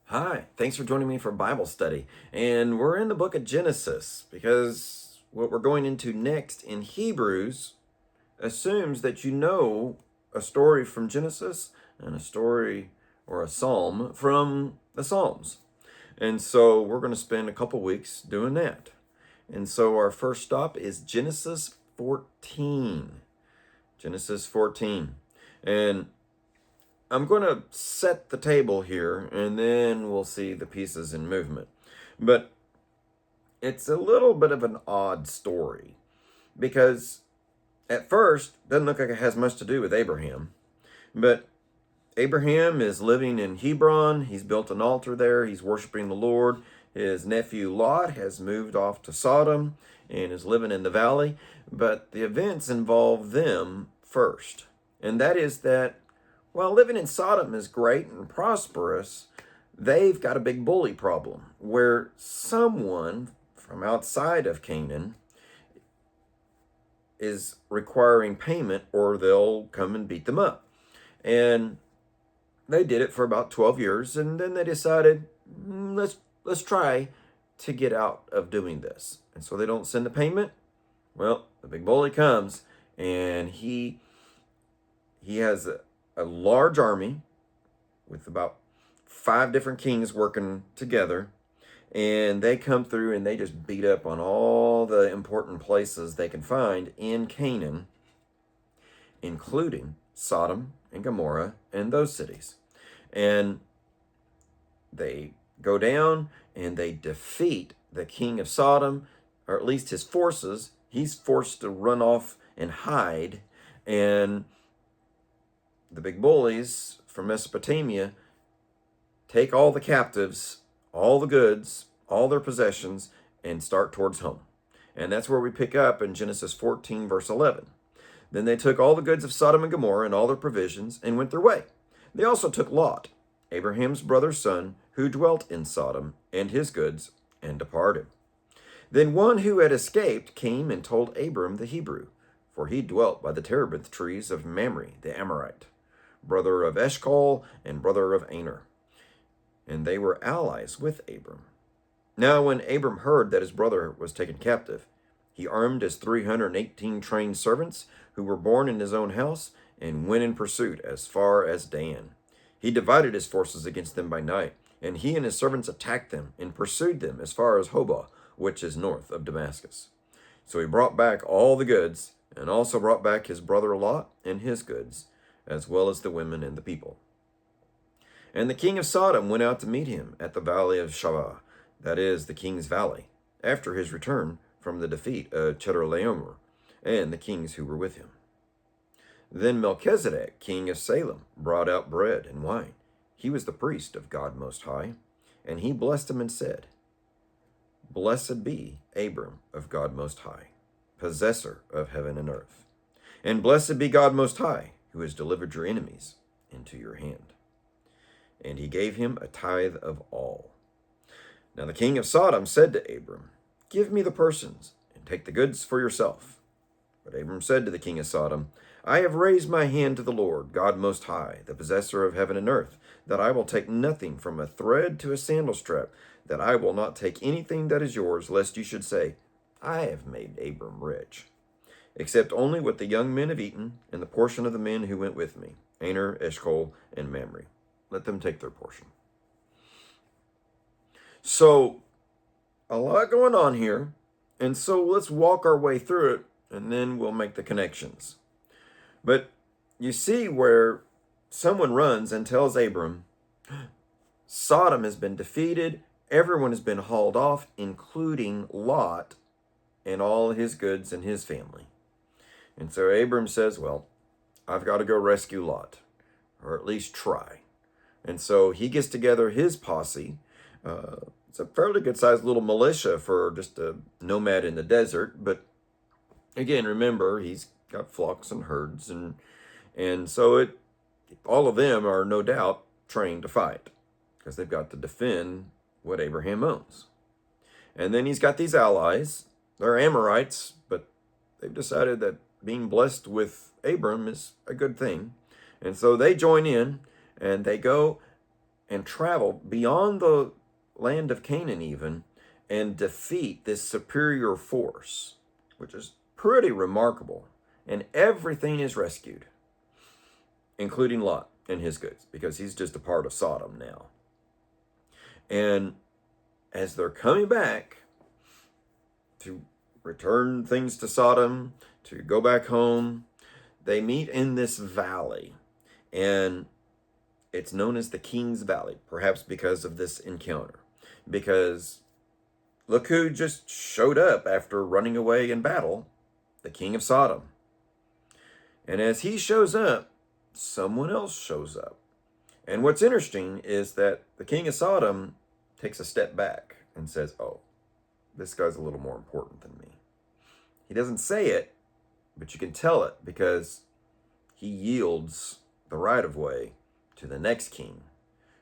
Hi, thanks for joining me for Bible study. And we're in the book of Genesis because what we're going into next in Hebrews assumes that you know a story from Genesis and a story or a psalm from the Psalms. And so we're going to spend a couple weeks doing that. And so our first stop is Genesis 14. Genesis 14. And I'm going to set the table here, and then we'll see the pieces in movement. But it's a little bit of an odd story because at first it doesn't look like it has much to do with Abraham. But Abraham is living in Hebron. He's built an altar there. He's worshiping the Lord. His nephew Lot has moved off to Sodom and is living in the valley. But the events involve them first. And that is that while living in Sodom is great and prosperous, they've got a big bully problem where someone from outside of Canaan is requiring payment or they'll come and beat them up. And they did it for about 12 years, and then they decided, let's try to get out of doing this. And so they don't send the payment. Well, the big bully comes, and he has a large army with about 5 different kings working together, and they come through and they just beat up on all the important places they can find in Canaan, including Sodom and Gomorrah and those cities. And they go down and they defeat the king of Sodom, or at least his forces. He's forced to run off and hide, and the big bullies from Mesopotamia take all the captives, all the goods, all their possessions, and start towards home. And that's where we pick up in Genesis 14, verse 11. Then they took all the goods of Sodom and Gomorrah and all their provisions and went their way. They also took Lot, Abraham's brother's son, who dwelt in Sodom, and his goods, and departed. Then one who had escaped came and told Abram the Hebrew, for he dwelt by the terebinth trees of Mamre the Amorite, brother of Eshcol and brother of Aner. And they were allies with Abram. Now when Abram heard that his brother was taken captive, he armed his 318 trained servants who were born in his own house and went in pursuit as far as Dan. He divided his forces against them by night, and he and his servants attacked them and pursued them as far as Hobah, which is north of Damascus. So he brought back all the goods, and also brought back his brother Lot and his goods, as well as the women and the people. And the king of Sodom went out to meet him at the valley of Shavah, that is, the king's valley, after his return from the defeat of Chedorlaomer and the kings who were with him. Then Melchizedek, king of Salem, brought out bread and wine. He was the priest of God Most High, and he blessed him and said, Blessed be Abram of God Most High, possessor of heaven and earth. And blessed be God Most High, who has delivered your enemies into your hand. And he gave him a tithe of all. Now the king of Sodom said to Abram, Give me the persons, and take the goods for yourself. But Abram said to the king of Sodom, I have raised my hand to the Lord, God Most High, the possessor of heaven and earth, that I will take nothing from a thread to a sandal strap, that I will not take anything that is yours, lest you should say, I have made Abram rich, except only what the young men have eaten, and the portion of the men who went with me, Aner, Eshcol, and Mamre. Let them take their portion. So, a lot going on here, and so let's walk our way through it, and then we'll make the connections. But you see where someone runs and tells Abram, Sodom has been defeated, everyone has been hauled off, including Lot and all his goods and his family. And so Abram says, well, I've got to go rescue Lot, or at least try. And so he gets together his posse. It's a fairly good-sized little militia for just a nomad in the desert. But again, remember, he's got flocks and herds, and so all of them are no doubt trained to fight because they've got to defend what Abraham owns. And then he's got these allies. They're Amorites, but they've decided that being blessed with Abram is a good thing. And so they join in, and they go and travel beyond the land of Canaan even and defeat this superior force, which is pretty remarkable. And everything is rescued, including Lot and his goods, because he's just a part of Sodom now. And as they're coming back to return things to Sodom, to go back home, they meet in this valley. And it's known as the King's Valley, perhaps because of this encounter. Because look who just showed up after running away in battle, the king of Sodom. And as he shows up, someone else shows up. And what's interesting is that the king of Sodom takes a step back and says, oh, this guy's a little more important than me. He doesn't say it, but you can tell it because he yields the right of way to the next king,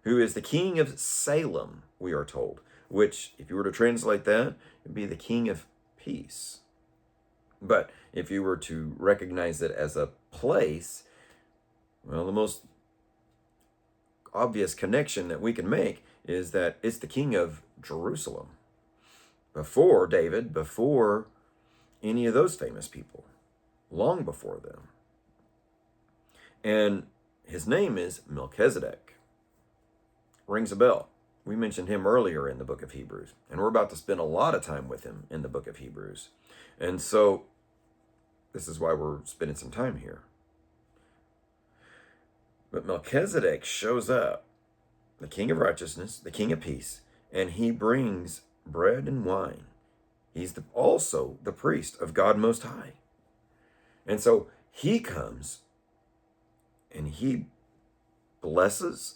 who is the king of Salem, we are told, which, if you were to translate that, would be the king of peace. But if you were to recognize it as a place, well, the most obvious connection that we can make is that it's the king of Jerusalem. Before David, before any of those famous people, long before them. And his name is Melchizedek. Rings a bell. We mentioned him earlier in the book of Hebrews, and we're about to spend a lot of time with him in the book of Hebrews. And so this is why we're spending some time here. But Melchizedek shows up, the king of righteousness, the king of peace, and he brings bread and wine. He's also the priest of God Most High. And so he comes and he blesses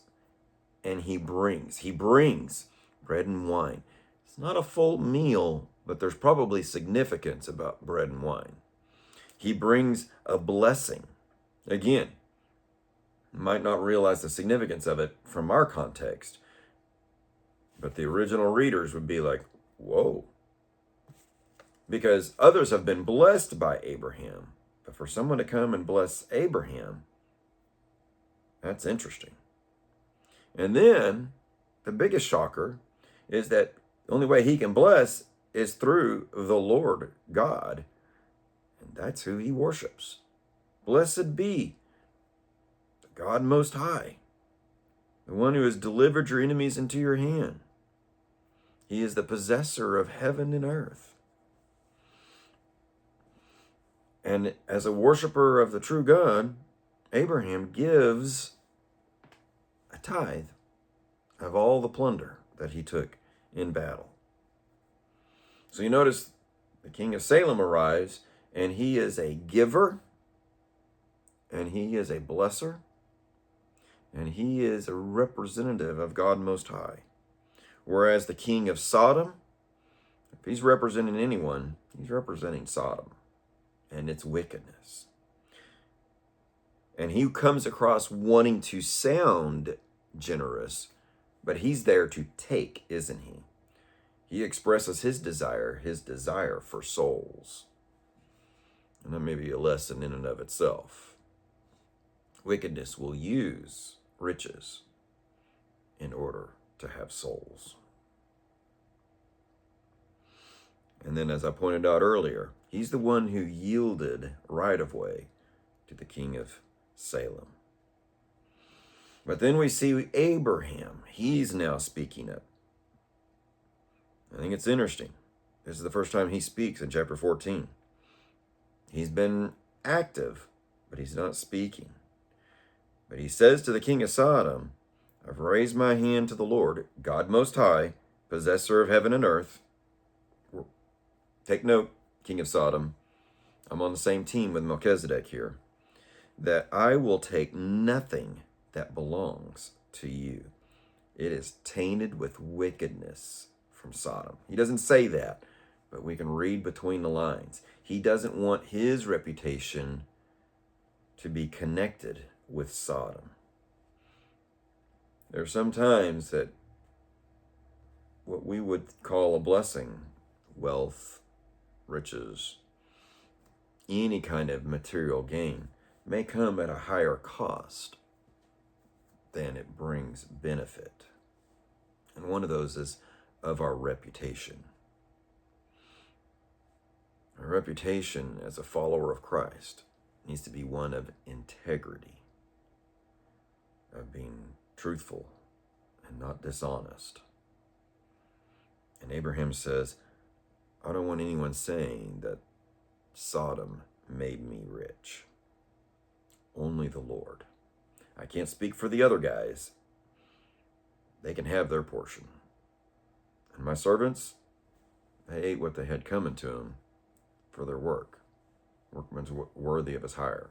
and he brings bread and wine. It's not a full meal, but there's probably significance about bread and wine. He brings a blessing. Again, you might not realize the significance of it from our context, but the original readers would be like, whoa. Because others have been blessed by Abraham, but for someone to come and bless Abraham, that's interesting. And then the biggest shocker is that the only way he can bless is through the Lord God. And that's who he worships. Blessed be the God Most High, the one who has delivered your enemies into your hand. He is the possessor of heaven and earth. And as a worshiper of the true God, Abraham gives a tithe of all the plunder that he took in battle. So you notice the king of Salem arrives, and he is a giver, and he is a blesser, and he is a representative of God Most High. Whereas the king of Sodom, if he's representing anyone, he's representing Sodom and its wickedness. And he comes across wanting to sound generous, but he's there to take, isn't he? He expresses his desire for souls. And that may be a lesson in and of itself. Wickedness will use riches in order to have souls. And then, as I pointed out earlier, he's the one who yielded right of way to the king of Salem. But then we see Abraham. He's now speaking up. I think it's interesting. This is the first time he speaks in chapter 14. He's been active, but he's not speaking. But he says to the king of Sodom, I've raised my hand to the Lord, God Most High, possessor of heaven and earth. Take note, king of Sodom, I'm on the same team with Melchizedek here, that I will take nothing that belongs to you. It is tainted with wickedness from Sodom. He doesn't say that, but we can read between the lines. He doesn't want his reputation to be connected with Sodom. There are some times that what we would call a blessing, wealth, riches, any kind of material gain, may come at a higher cost. than it brings benefit. And one of those is of our reputation. Our reputation as a follower of Christ needs to be one of integrity, of being truthful and not dishonest. And Abraham says, I don't want anyone saying that Sodom made me rich. Only the Lord. I can't speak for the other guys. They can have their portion. And my servants, they ate what they had coming to them for their work. Workmen's worthy of his hire.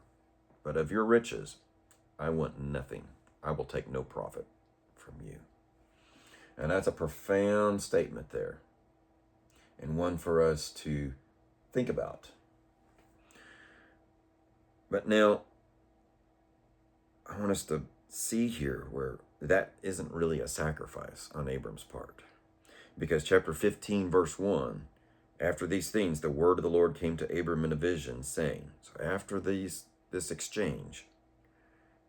But of your riches, I want nothing. I will take no profit from you. And that's a profound statement there, and one for us to think about. But now, I want us to see here where that isn't really a sacrifice on Abram's part. Because chapter 15, verse 1, after these things, the word of the Lord came to Abram in a vision, saying, so after this exchange,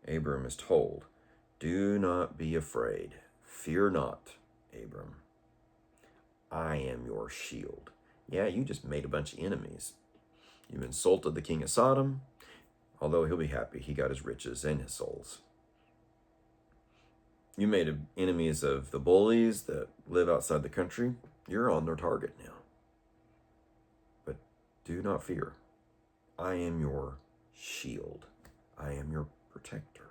Abram is told, do not be afraid. Fear not, Abram. I am your shield. Yeah, you just made a bunch of enemies. You've insulted the king of Sodom, although he'll be happy. He got his riches and his souls. You made enemies of the bullies that live outside the country. You're on their target now. But do not fear. I am your shield. I am your protector.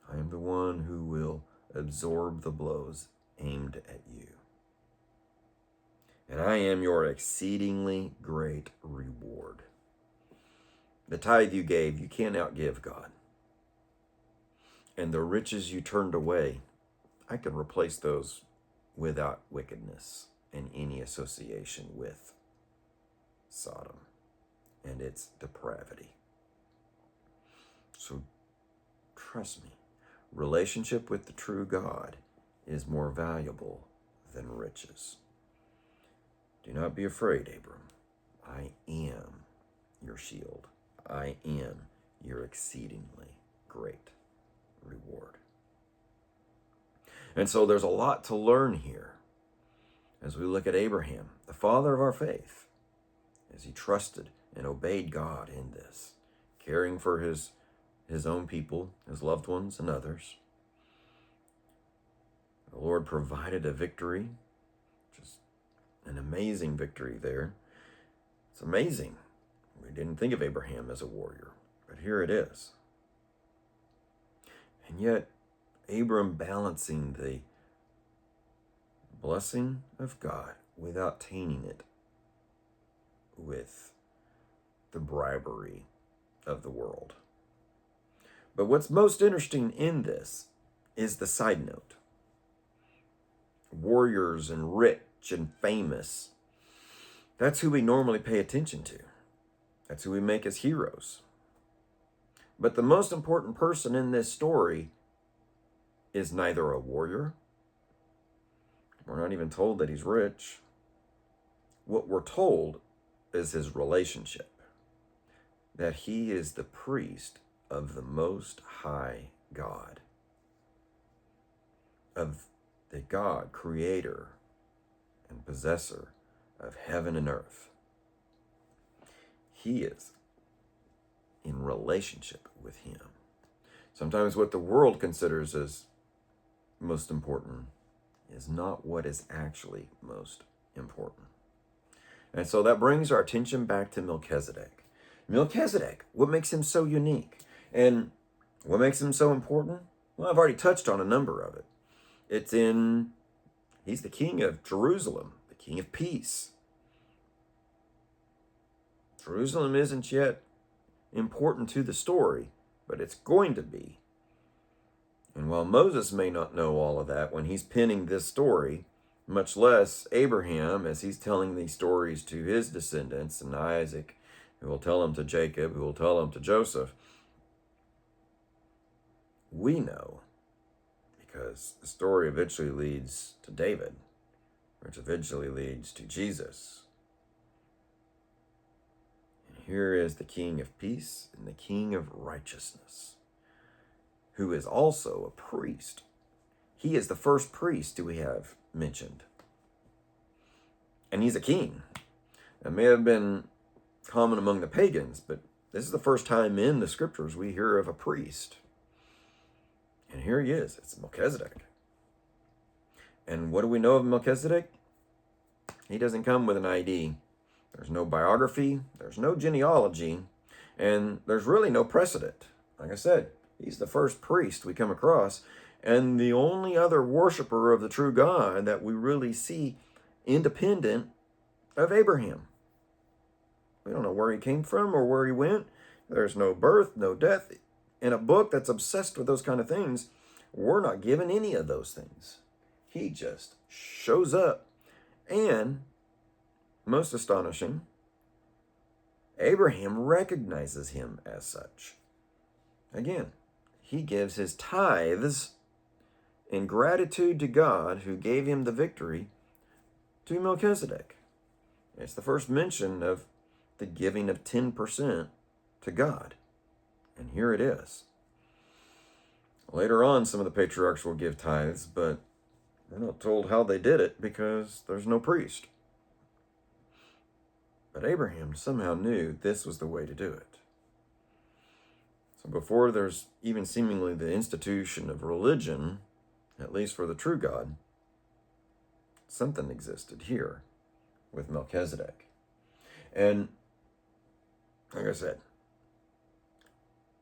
I am the one who will absorb the blows aimed at you. And I am your exceedingly great reward. The tithe you gave, you can't outgive God. And the riches you turned away, I can replace those without wickedness and any association with Sodom and its depravity. So trust me, relationship with the true God is more valuable than riches. Do not be afraid, Abram. I am your shield. I am your exceedingly great reward. And so there's a lot to learn here as we look at Abraham, the father of our faith, as he trusted and obeyed God in this, caring for his own people, his loved ones, and others. The Lord provided a victory, just an amazing victory there. It's amazing. We didn't think of Abraham as a warrior, but here it is. And yet, Abram balancing the blessing of God without tainting it with the bribery of the world. But what's most interesting in this is the side note. Warriors and rich and famous, that's who we normally pay attention to. That's who we make as heroes. But the most important person in this story is neither a warrior. We're not even told that he's rich. What we're told is his relationship, that he is the priest of the Most High God, of the God, creator and possessor of heaven and earth. He is in relationship with him. Sometimes what the world considers as most important is not what is actually most important. And so that brings our attention back to Melchizedek. Melchizedek, what makes him so unique? And what makes him so important? Well, I've already touched on a number of it. He's the king of Jerusalem, the king of peace. Jerusalem isn't yet important to the story, but it's going to be. And while Moses may not know all of that when he's penning this story, much less Abraham as he's telling these stories to his descendants, and Isaac, who will tell them to Jacob, who will tell them to Joseph, we know, because the story eventually leads to David, which eventually leads to Jesus. And here is the King of peace and the King of righteousness, who is also a priest. He is the first priest we have mentioned. And he's a king. It may have been common among the pagans, but this is the first time in the scriptures we hear of a priest. And here he is. It's Melchizedek. And what do we know of Melchizedek? He doesn't come with an ID. There's no biography. There's no genealogy. And there's really no precedent. Like I said, he's the first priest we come across, and the only other worshiper of the true God that we really see independent of Abraham. We don't know where he came from or where he went. There's no birth, no death. In a book that's obsessed with those kind of things, we're not given any of those things. He just shows up. And, most astonishing, Abraham recognizes him as such. Again, he gives his tithes in gratitude to God who gave him the victory to Melchizedek. It's the first mention of the giving of 10% to God. And here it is. Later on, some of the patriarchs will give tithes, but we're not told how they did it because there's no priest. But Abraham somehow knew this was the way to do it. So before there's even seemingly the institution of religion, at least for the true God, something existed here with Melchizedek. And like I said,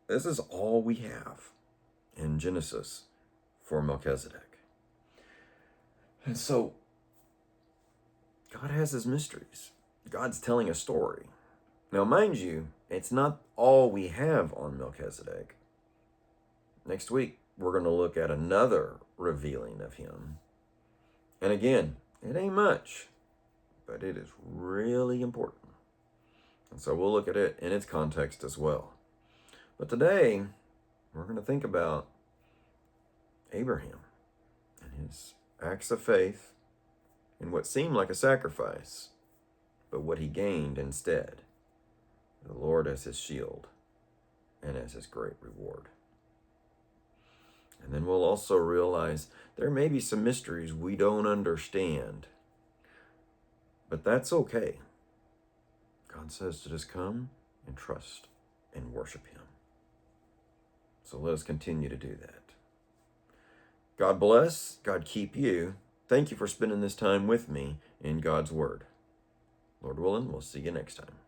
this is all we have in Genesis for Melchizedek. And so, God has his mysteries. God's telling a story. Now, mind you, it's not all we have on Melchizedek. Next week, we're going to look at another revealing of him. And again, it ain't much, but it is really important. And so we'll look at it in its context as well. But today, we're going to think about Abraham and his acts of faith in what seemed like a sacrifice, but what he gained instead. The Lord as his shield and as his great reward. And then we'll also realize there may be some mysteries we don't understand, but that's okay. God says to just come and trust and worship him. So let us continue to do that. God bless. God keep you. Thank you for spending this time with me in God's Word. Lord willing, we'll see you next time.